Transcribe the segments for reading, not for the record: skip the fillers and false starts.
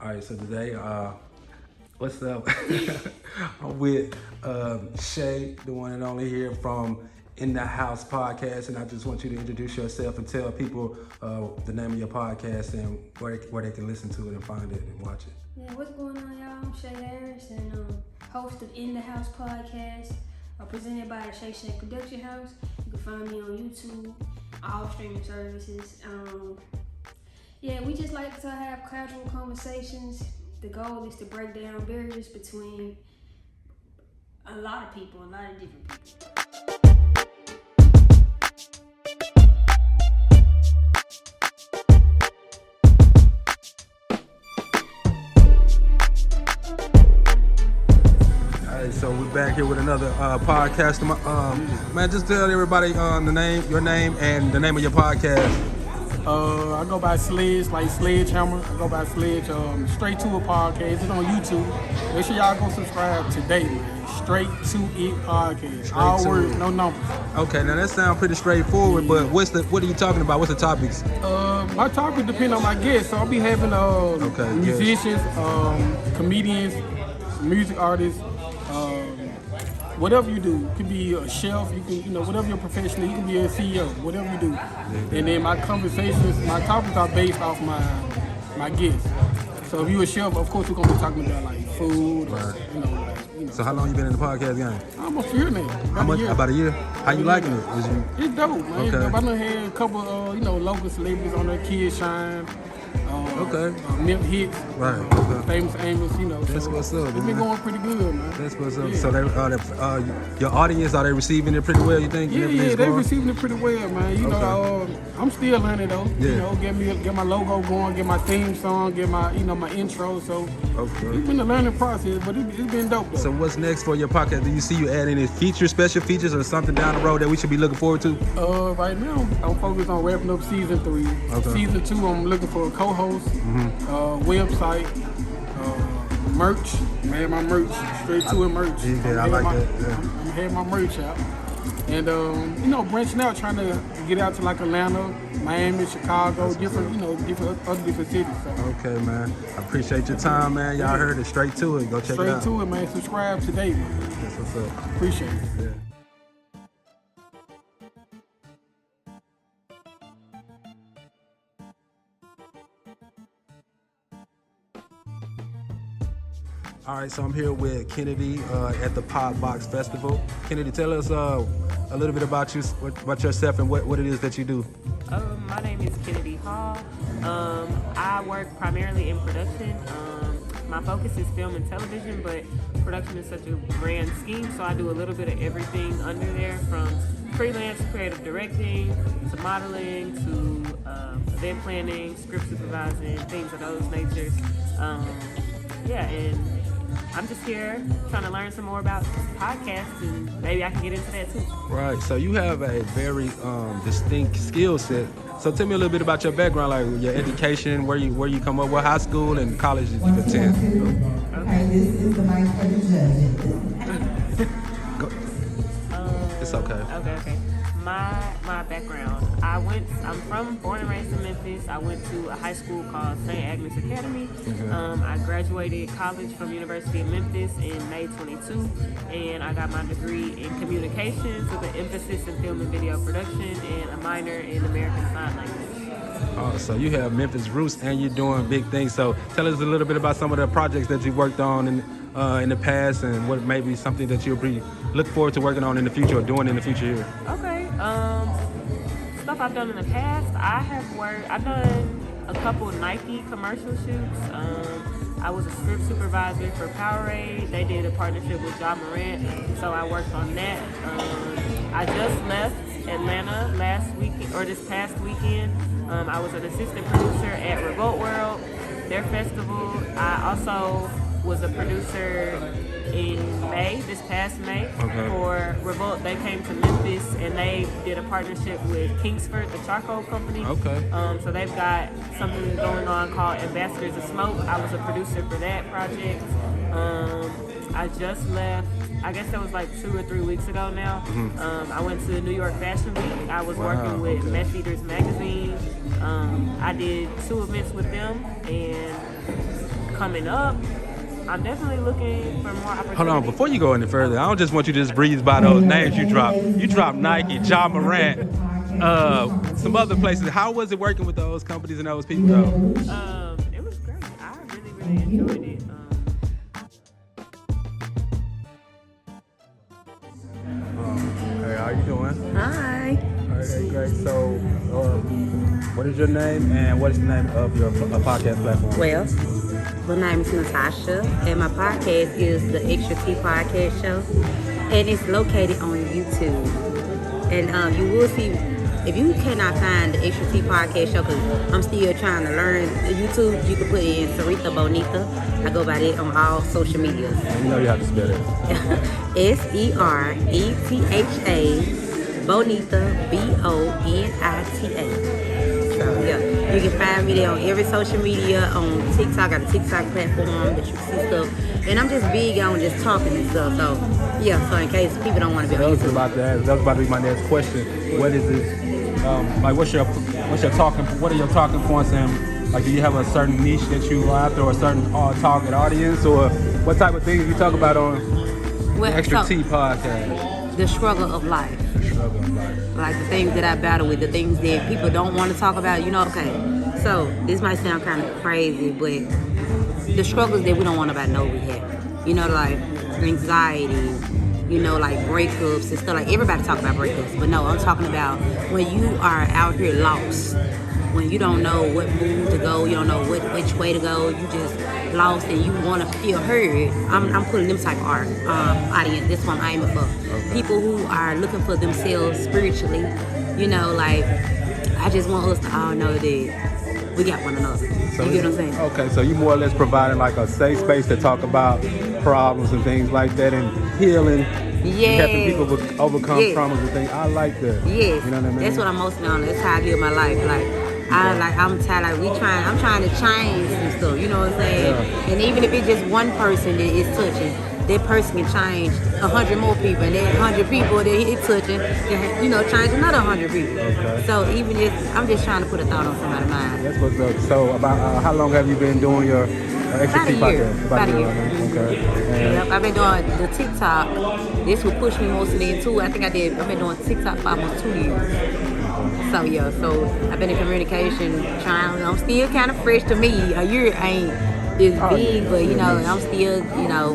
All right, so today, what's up? I'm with Shay, the one and only here from In the House podcast, and I just want you to introduce yourself and tell people the name of your podcast and where they can listen to it and find it and watch it. Yeah, what's going on, y'all? I'm Shay Harris, and host of In the House podcast, presented by the Shay Production House. You can find me on YouTube, all streaming services. Yeah, we just like to have casual conversations. The goal is to break down barriers between a lot of people, a lot of different people. So we're back here with another podcast. Man, just tell everybody your name, and the name of your podcast. I go by Sledge, like Sledgehammer. I go by Sledge. Straight to It podcast. It's on YouTube. Make sure y'all go subscribe today, man. Straight to It podcast. All words, no numbers. Okay, now that sounds pretty straightforward. But what are you talking about? What's the topics? My topics depend on my guests. So I'll be having musicians, comedians, music artists. Whatever you do, you can be a chef, you can, whatever your profession is, you can be a CEO, whatever you do. And then my conversations, my topics are based off my guests. So if you're a chef, of course we're gonna be talking about like food, right. So how long you been in the podcast game? Almost a year now. About a year? How you liking it? It's dope, man. Okay. It's dope. I done had a couple local celebrities on there, Kid Shine. Milk Hits, right? Famous Amos, That's what's up. It's been going pretty good, man. That's what's up. Yeah. So your audience, are they receiving it pretty well? You think? Yeah, they receiving it pretty well, man. I'm still learning though. Yeah. Get my logo going, get my theme song, get my my intro. So it's been a learning process, but it's been dope though. So what's next for your podcast? Do you see you add any special features, or something down the road that we should be looking forward to? Right now I'm focused on wrapping up season 3. Okay. Season 2, I'm looking for a co-host, website, merch. I'm having my merch, Straight to It merch. Yeah, I like that. Yeah. I'm having my merch out. And branching out, trying to get out to like Atlanta, Miami, Chicago, different cities. So. Okay, man. I appreciate your time, man. Y'all heard it. Straight to It. Go check it out. Straight to It, man. Subscribe today, man. That's what's up. Appreciate it. Yeah. All right, so I'm here with Kennedy at the Podbox Festival. Kennedy, tell us a little bit about yourself and what it is that you do. My name is Kennedy Hall. I work primarily in production. My focus is film and television, but production is such a grand scheme, so I do a little bit of everything under there, from freelance creative directing to modeling to event planning, script supervising, things of those natures. And I'm just here trying to learn some more about podcasts, and maybe I can get into that too. Right. So you have a very distinct skill set. So tell me a little bit about your background, like your education, where you come up, what high school and college did you attend? Okay, this is the mic for the judges. It's okay. Okay. My background. I'm born and raised in Memphis. I went to a high school called St. Agnes Academy. Okay. I graduated college from University of Memphis in May 22, and I got my degree in communications with an emphasis in film and video production and a minor in American Sign Language. Oh, so you have Memphis roots and you're doing big things. So tell us a little bit about some of the projects that you worked on in the past, and what may be something that you'll look forward to working on in the future or doing in the future here. Okay. Stuff I've done in the past. I've done a couple Nike commercial shoots. I was a script supervisor for Powerade. They did a partnership with Ja Morant, so I worked on that. I just left Atlanta this past weekend. I was an assistant producer at Revolt World, their festival. I also was a producer in this past May, for Revolt. They came to Memphis and they did a partnership with Kingsford, the charcoal company. Okay. So they've got something going on called Ambassadors of Smoke. I was a producer for that project. I just left, I guess that was like 2 or 3 weeks ago now. I went to New York Fashion Week. I was working with Mess Eaters magazine. I did 2 events with them, and coming up, I'm definitely looking for more opportunities. Hold on, before you go any further, I don't just want you to just breeze by those names you dropped. You dropped Nike, Ja Morant, some other places. How was it working with those companies and those people though? It was great. I really enjoyed it. Hey, how you doing? Hi. All right, great. So, what is your name and what is the name of your podcast platform? Well, my name is Natasha, and my podcast is the Extra T Podcast Show, and it's located on YouTube. And you will see, if you cannot find the Extra T Podcast Show, because I'm still trying to learn YouTube, you can put in Sarita Bonita. I go by that on all social media. You know you have to spell it. Seretha Bonita, Bonita. So yeah, you can find me there on every social media, on TikTok. I got a TikTok platform that you can see stuff. And I'm just big on just talking and stuff. So yeah, so in case people don't want to be on YouTube. That was about to be my next question. What is this? Like, what are your talking points, and like, do you have a certain niche that you go after, or a certain target audience, or what type of things you talk about on the Extra T podcast? The struggle of life. Like the things that I battle with, the things that people don't want to talk about, okay. So this might sound kind of crazy, but the struggles that we don't want nobody to know we have. Like anxiety, like breakups and stuff. Like everybody talk about breakups, but no, I'm talking about when you are out here lost, when you don't know what move to go, you don't know which way to go, you just lost and you want to feel heard. I'm putting them type of audience. That's what I'm aiming for. Okay. People who are looking for themselves spiritually, like I just want us to all know that we got one another. So you get what I'm saying? Okay, so you more or less providing like a safe space to talk about problems and things like that, and healing. Yeah. Helping people overcome traumas and things. I like that. Yes. You know what I mean? That's what I'm mostly on. That's how I live my life. I'm tired. I'm trying to change some stuff. You know what I'm saying? Yeah. And even if it's just one person that is touching, that person can change 100 more people, and that 100 people that it's touching can, change another 100 people. Okay. So even if I'm just trying to put a thought on somebody's mind. That's what's up. So about how long have you been doing your Extra T podcast? About a year. Okay. Yep, I've been doing the TikTok. This would push me mostly into. I've been doing TikTok for almost 2 years. So yeah, I've been in communication trying. I'm still kind of fresh to me. A year ain't as big, but I'm still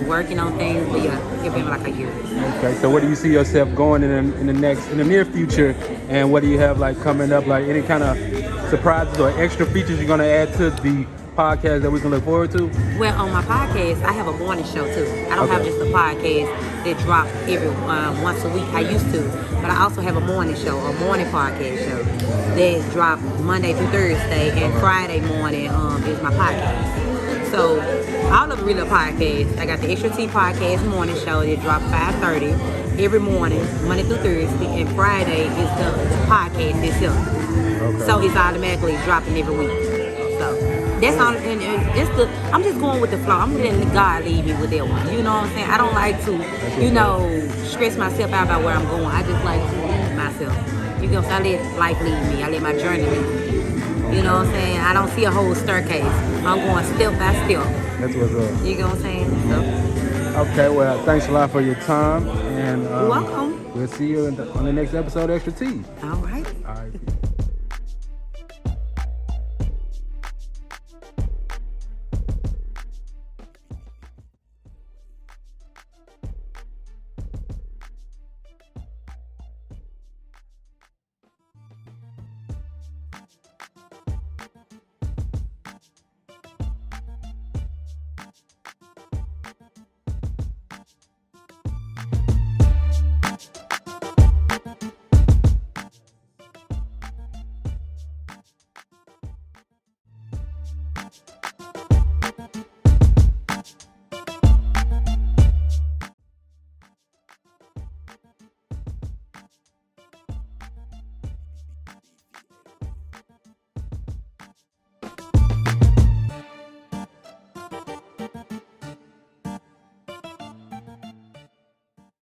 working on things. But yeah, it's been like a year. Okay, so where do you see yourself going in the near future, and what do you have like coming up? Like any kind of surprises or extra features you're gonna add to the podcast that we can look forward to? Well, on my podcast, I have a morning show too. I don't have just a podcast that drops every once a week. I used to, but I also have a morning show, a morning podcast show that drops Monday through Thursday, and Friday morning is my podcast. So all of the real podcasts, I got the Extra T podcast morning show that drops 5:30 every morning, Monday through Thursday, and Friday is the podcast itself. Okay. So it's automatically dropping every week. So that's all, and I'm just going with the flow. I'm letting God lead me with that one. You know what I'm saying? I don't like to, stress myself out about where I'm going. I just like to lead myself. I let life lead me. I let my journey lead me. You know what I'm saying? I don't see a whole staircase. I'm going step by step. That's what's up. You know what I'm saying? So. Okay, well, thanks a lot for your time. And you're welcome. We'll see you on the next episode of Extra T. All right. All right.